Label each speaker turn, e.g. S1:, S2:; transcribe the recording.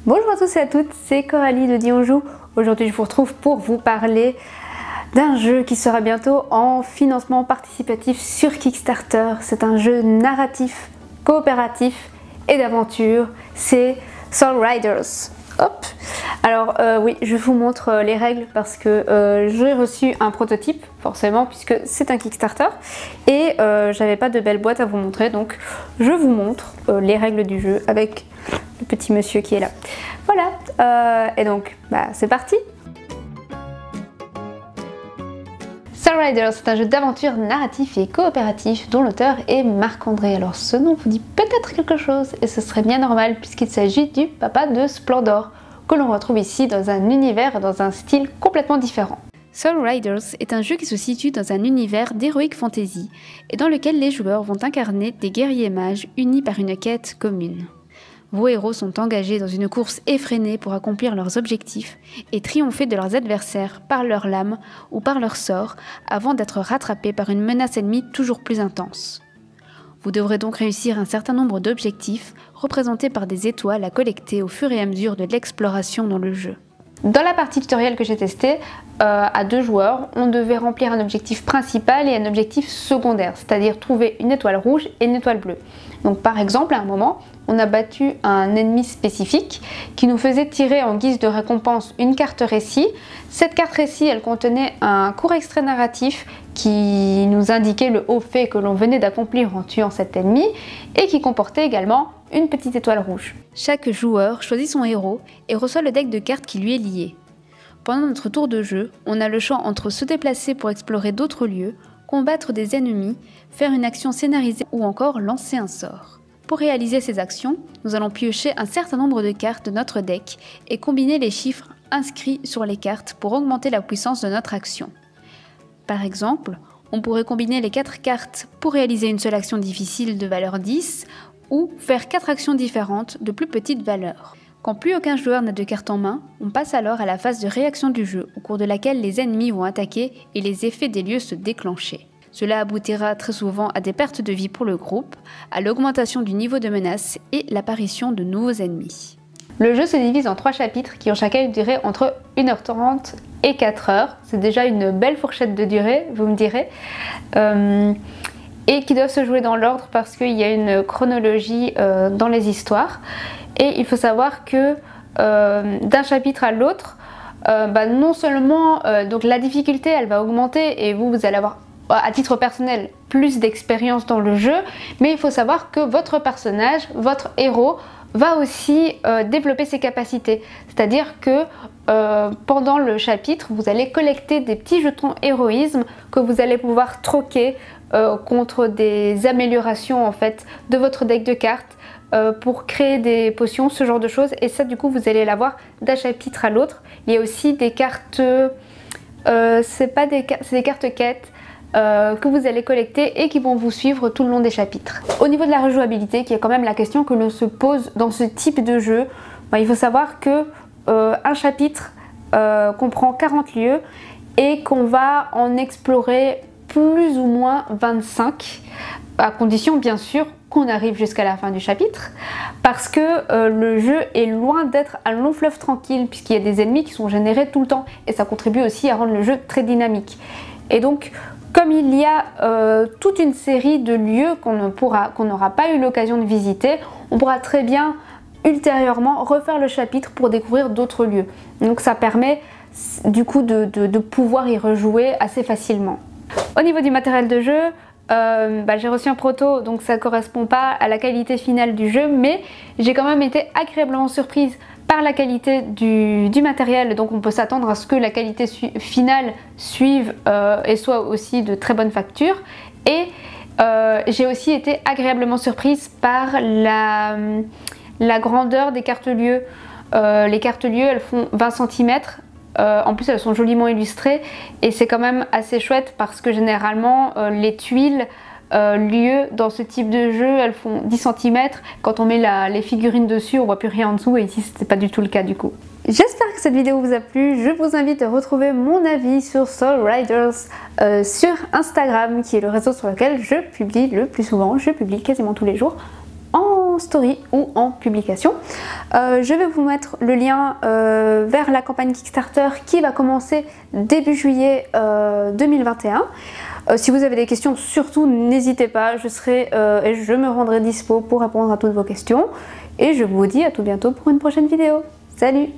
S1: Bonjour à tous et à toutes, c'est Coralie de Dis On Joue. Aujourd'hui je vous retrouve pour vous parler d'un jeu qui sera bientôt en financement participatif sur Kickstarter. C'est un jeu narratif, coopératif et d'aventure, c'est Soul Riders. Hop. Alors oui, je vous montre les règles parce que j'ai reçu un prototype, forcément, puisque c'est un Kickstarter et j'avais pas de belle boîte à vous montrer, donc je vous montre les règles du jeu avec le petit monsieur qui est là. Voilà, et donc c'est parti. Soul Riders, c'est un jeu d'aventure narratif et coopératif dont l'auteur est Marc-André. Alors ce nom vous dit peut-être quelque chose et ce serait bien normal puisqu'il s'agit du papa de Splendor que l'on retrouve ici dans un univers et dans un style complètement différent. Soul Riders est un jeu qui se situe dans un univers d'heroic fantasy et dans lequel les joueurs vont incarner des guerriers mages unis par une quête commune. Vos héros sont engagés dans une course effrénée pour accomplir leurs objectifs et triompher de leurs adversaires par leur lame ou par leur sort avant d'être rattrapés par une menace ennemie toujours plus intense. Vous devrez donc réussir un certain nombre d'objectifs représentés par des étoiles à collecter au fur et à mesure de l'exploration dans le jeu. Dans la partie tutoriel que j'ai testée, à 2 joueurs, on devait remplir un objectif principal et un objectif secondaire, c'est-à-dire trouver une étoile rouge et une étoile bleue. Donc par exemple, à un moment, on a battu un ennemi spécifique qui nous faisait tirer en guise de récompense une carte récit. Cette carte récit, elle contenait un court extrait narratif qui nous indiquait le haut fait que l'on venait d'accomplir en tuant cet ennemi et qui comportait également une petite étoile rouge. Chaque joueur choisit son héros et reçoit le deck de cartes qui lui est lié. Pendant notre tour de jeu, on a le choix entre se déplacer pour explorer d'autres lieux, combattre des ennemis, faire une action scénarisée ou encore lancer un sort. Pour réaliser ces actions, nous allons piocher un certain nombre de cartes de notre deck et combiner les chiffres inscrits sur les cartes pour augmenter la puissance de notre action. Par exemple, on pourrait combiner les 4 cartes pour réaliser une seule action difficile de valeur 10 ou faire 4 actions différentes de plus petite valeur. Quand plus aucun joueur n'a de cartes en main, on passe alors à la phase de réaction du jeu, au cours de laquelle les ennemis vont attaquer et les effets des lieux se déclencher. Cela aboutira très souvent à des pertes de vie pour le groupe, à l'augmentation du niveau de menace et l'apparition de nouveaux ennemis. Le jeu se divise en 3 chapitres qui ont chacun une durée entre 1h30 et 4h. C'est déjà une belle fourchette de durée, vous me direz. Et qui doivent se jouer dans l'ordre parce qu'il y a une chronologie dans les histoires. Et il faut savoir que d'un chapitre à l'autre, non seulement donc la difficulté elle va augmenter et vous allez avoir à titre personnel plus d'expérience dans le jeu, mais il faut savoir que votre personnage, votre héros, va aussi développer ses capacités. C'est-à-dire que pendant le chapitre, vous allez collecter des petits jetons héroïsme que vous allez pouvoir troquer contre des améliorations en fait de votre deck de cartes pour créer des potions, ce genre de choses. Et ça du coup vous allez l'avoir d'un chapitre à l'autre. Il y a aussi des cartes, c'est des cartes quêtes que vous allez collecter et qui vont vous suivre tout le long des chapitres. Au niveau de la rejouabilité, qui est quand même la question que l'on se pose dans ce type de jeu, il faut savoir que un chapitre comprend 40 lieux et qu'on va en explorer plus ou moins 25, à condition bien sûr qu'on arrive jusqu'à la fin du chapitre, parce que le jeu est loin d'être un long fleuve tranquille puisqu'il y a des ennemis qui sont générés tout le temps et ça contribue aussi à rendre le jeu très dynamique. Et donc comme il y a toute une série de lieux qu'on n'aura pas eu l'occasion de visiter, on pourra très bien ultérieurement refaire le chapitre pour découvrir d'autres lieux. Donc ça permet du coup de pouvoir y rejouer assez facilement. Au niveau du matériel de jeu, j'ai reçu un proto, donc ça ne correspond pas à la qualité finale du jeu, mais j'ai quand même été agréablement surprise par la qualité du matériel, donc on peut s'attendre à ce que la qualité finale suive et soit aussi de très bonne facture. Et j'ai aussi été agréablement surprise par la grandeur des cartes lieux. Les cartes lieux elles font 20 cm. En plus elles sont joliment illustrées et c'est quand même assez chouette parce que généralement les tuiles lieux dans ce type de jeu elles font 10 cm. Quand on met les figurines dessus on voit plus rien en dessous et ici c'était pas du tout le cas du coup. J'espère que cette vidéo vous a plu. Je vous invite à retrouver mon avis sur Soul Riders sur Instagram qui est le réseau sur lequel je publie le plus souvent. Je publie quasiment tous les jours en en story ou en publication. Je vais vous mettre le lien vers la campagne Kickstarter qui va commencer début juillet 2021. Si vous avez des questions, surtout n'hésitez pas, je me rendrai dispo pour répondre à toutes vos questions. Et je vous dis à tout bientôt pour une prochaine vidéo. Salut!